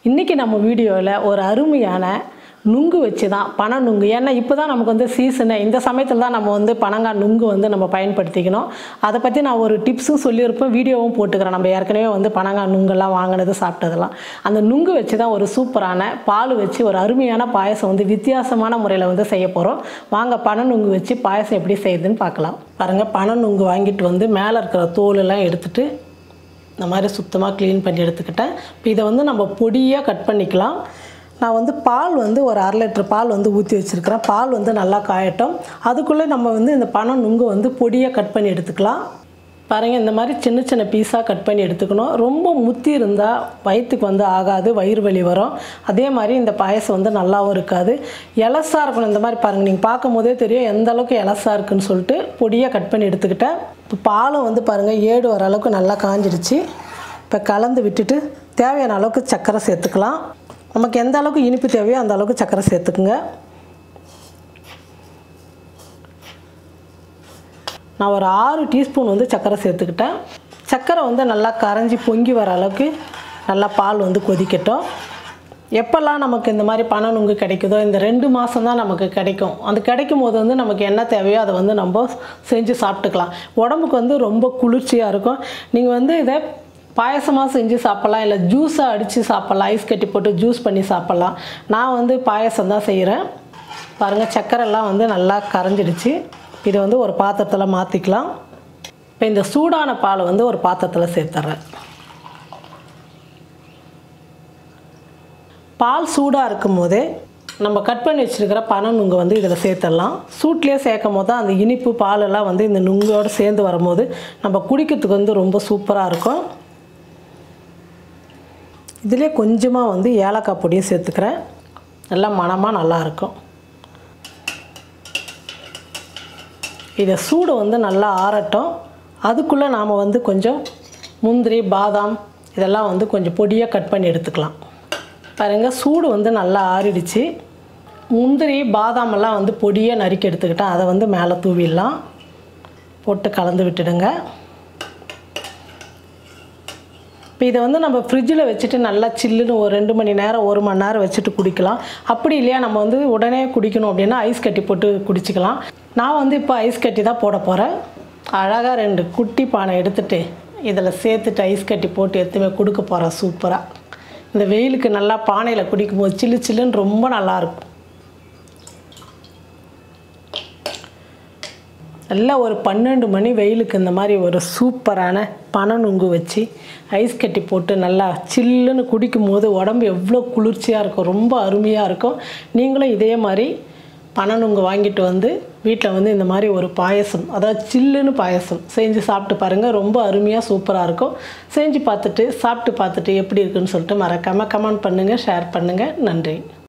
இன்றைக்கி நம்ம வீடியோவில் ஒரு அருமையான நுங்கு வச்சு தான் பனை நுங்கு. ஏன்னா இப்போ தான் நமக்கு வந்து சீசனு, இந்த சமயத்தில் தான் நம்ம வந்து பனங்காய் நுங்கு வந்து நம்ம பயன்படுத்திக்கணும். அதை பற்றி நான் ஒரு டிப்ஸும் சொல்லியிருப்பேன், வீடியோவும் போட்டுக்கிறேன். நம்ம ஏற்கனவே வந்து பனங்காய் நுங்கெல்லாம் வாங்கினது சாப்பிட்டதெல்லாம் அந்த நுங்கு வச்சு தான் ஒரு சூப்பரான பால் வச்சு ஒரு அருமையான பாயசம் வந்து வித்தியாசமான முறையில் வந்து செய்ய போகிறோம். வாங்க பனை நுங்கு வச்சு பாயசம் எப்படி செய்யுதுன்னு பார்க்கலாம். பாருங்கள், பனை நுங்கு வாங்கிட்டு வந்து மேலே இருக்கிற தோலெல்லாம் எடுத்துகிட்டு இந்த மாதிரி சுத்தமாக க்ளீன் பண்ணி எடுத்துக்கிட்டேன். இப்போ இதை வந்து நம்ம பொடியாக கட் பண்ணிக்கலாம். நான் வந்து பால் வந்து ஒரு 1/2 லிட்டர் பால் வந்து ஊற்றி வச்சுருக்கிறேன். பால் வந்து நல்லா காயட்டும். அதுக்குள்ளே நம்ம வந்து இந்த பனை நுங்கு வந்து பொடியாக கட் பண்ணி எடுத்துக்கலாம். பாருங்கள், இந்த மாதிரி சின்ன சின்ன பீஸாக கட் பண்ணி எடுத்துக்கணும். ரொம்ப முத்தி இருந்தால் வயிற்றுக்கு வந்து ஆகாது, வயிறு வலி வரும். அதே மாதிரி இந்த பாயசம் வந்து நல்லாவும் இருக்காது. எலசாக இருக்கணும். இந்த மாதிரி பாருங்கள், நீங்கள் பார்க்கும் போதே தெரியும் எந்த அளவுக்கு எலசாக இருக்குதுன்னு சொல்லிட்டு பொடியாக கட் பண்ணி எடுத்துக்கிட்டேன். இப்போ பாலும் வந்து பாருங்கள் ஏடு வர அளவுக்கு நல்லா காஞ்சிடுச்சு. இப்போ கலந்து விட்டுட்டு தேவையான அளவுக்கு சர்க்கரை சேர்த்துக்கலாம். நமக்கு எந்த அளவுக்கு இனிப்பு தேவையோ அந்த அளவுக்கு சர்க்கரை சேர்த்துக்குங்க. நான் ஒரு 6 டீஸ்பூன் வந்து சர்க்கரை சேர்த்துக்கிட்டேன். சர்க்கரை வந்து நல்லா கரைஞ்சி பொங்கி வர அளவுக்கு நல்லா பால் வந்து கொதிக்கட்டும். எப்போல்லாம் நமக்கு இந்த மாதிரி பனை நுங்கு கிடைக்குதோ, இந்த 2 மாதம் தான் நமக்கு கிடைக்கும். அது கிடைக்கும் போது வந்து நமக்கு என்ன தேவையோ அதை வந்து நம்ம செஞ்சு சாப்பிட்டுக்கலாம். உடம்புக்கு வந்து ரொம்ப குளிர்ச்சியாக இருக்கும். நீங்கள் வந்து இதை பாயசமாக செஞ்சு சாப்பிட்லாம், இல்லை ஜூஸாக அடித்து சாப்பிட்லாம், ஐஸ் கட்டி போட்டு ஜூஸ் பண்ணி சாப்பிட்லாம். நான் வந்து பாயசம் தான் செய்கிறேன். பாருங்கள், சர்க்கரைலாம் வந்து நல்லா கரைஞ்சிடுச்சு. இதை வந்து ஒரு பாத்திரத்தில் மாற்றிக்கலாம். இப்போ இந்த சூடான பாலை வந்து ஒரு பாத்திரத்தில் சேர்த்துட்றேன். பால் சூடாக இருக்கும் போதே நம்ம கட் பண்ணி வச்சுருக்கிற பனை நுங்கு வந்து இதில் சேர்த்துடலாம். சூட்லேயே சேர்க்கும் போது தான் அந்த இனிப்பு பாலெல்லாம் வந்து இந்த நுங்கோடு சேர்ந்து வரும்போது நம்ம குடிக்கிறதுக்கு வந்து ரொம்ப சூப்பராக இருக்கும். இதிலே கொஞ்சமாக வந்து ஏலக்காய் பொடியும் சேர்த்துக்கிறேன். நல்லா மணமாக நல்லாயிருக்கும். இதை சூடு வந்து நல்லா ஆறட்டும். அதுக்குள்ளே நாம் வந்து கொஞ்சம் முந்திரி, பாதாம் இதெல்லாம் வந்து கொஞ்சம் பொடியாக கட் பண்ணி எடுத்துக்கலாம். பாருங்கள், சூடு வந்து நல்லா ஆறிடுச்சு. முந்திரி, பாதாமெல்லாம் வந்து பொடியாக நறுக்கி எடுத்துக்கிட்டேன். அதை வந்து மேலே தூவிடலாம். போட்டு கலந்து விட்டுடுங்க. இப்போ இதை வந்து நம்ம ஃப்ரிட்ஜில் வச்சுட்டு நல்லா சில்லுன்னு ஒரு 2 மணி நேரம் 1 மணி நேரம் வச்சுட்டு குடிக்கலாம். அப்படி இல்லையா நம்ம வந்து உடனே குடிக்கணும் அப்படின்னா ஐஸ் கட்டி போட்டு குடிச்சிக்கலாம். நான் வந்து இப்போ ஐஸ் கட்டி தான் போட போகிறேன். அழகாக 2 குட்டி பானை எடுத்துகிட்டு இதில் சேர்த்துட்டு ஐஸ் கட்டி போட்டு எடுத்துமே கொடுக்க போகிறேன். சூப்பராக இந்த வெயிலுக்கு நல்லா பானையில் குடிக்கும்போது சில்லு சில்லுன்னு ரொம்ப நல்லாயிருக்கும். நல்லா ஒரு 12 மணி வெயிலுக்கு இந்த மாதிரி ஒரு சூப்பரான பனை நுங்கு வச்சு ஐஸ் கட்டி போட்டு நல்லா சில்லுன்னு குடிக்கும் போது உடம்பு எவ்வளோ குளிர்ச்சியாக இருக்கும், ரொம்ப அருமையாக இருக்கும். நீங்களும் இதே மாதிரி பனை நுங்கு வாங்கிட்டு வந்து வீட்டில் வந்து இந்த மாதிரி ஒரு பாயசம், அதாவது சில்லுன்னு பாயசம் செஞ்சு சாப்பிட்டு பாருங்கள். ரொம்ப அருமையாக சூப்பராக இருக்கும். செஞ்சு பார்த்துட்டு சாப்பிட்டு பார்த்துட்டு எப்படி இருக்குன்னு சொல்லிட்டு மறக்காமல் கமெண்ட் பண்ணுங்கள், ஷேர் பண்ணுங்கள். நன்றி.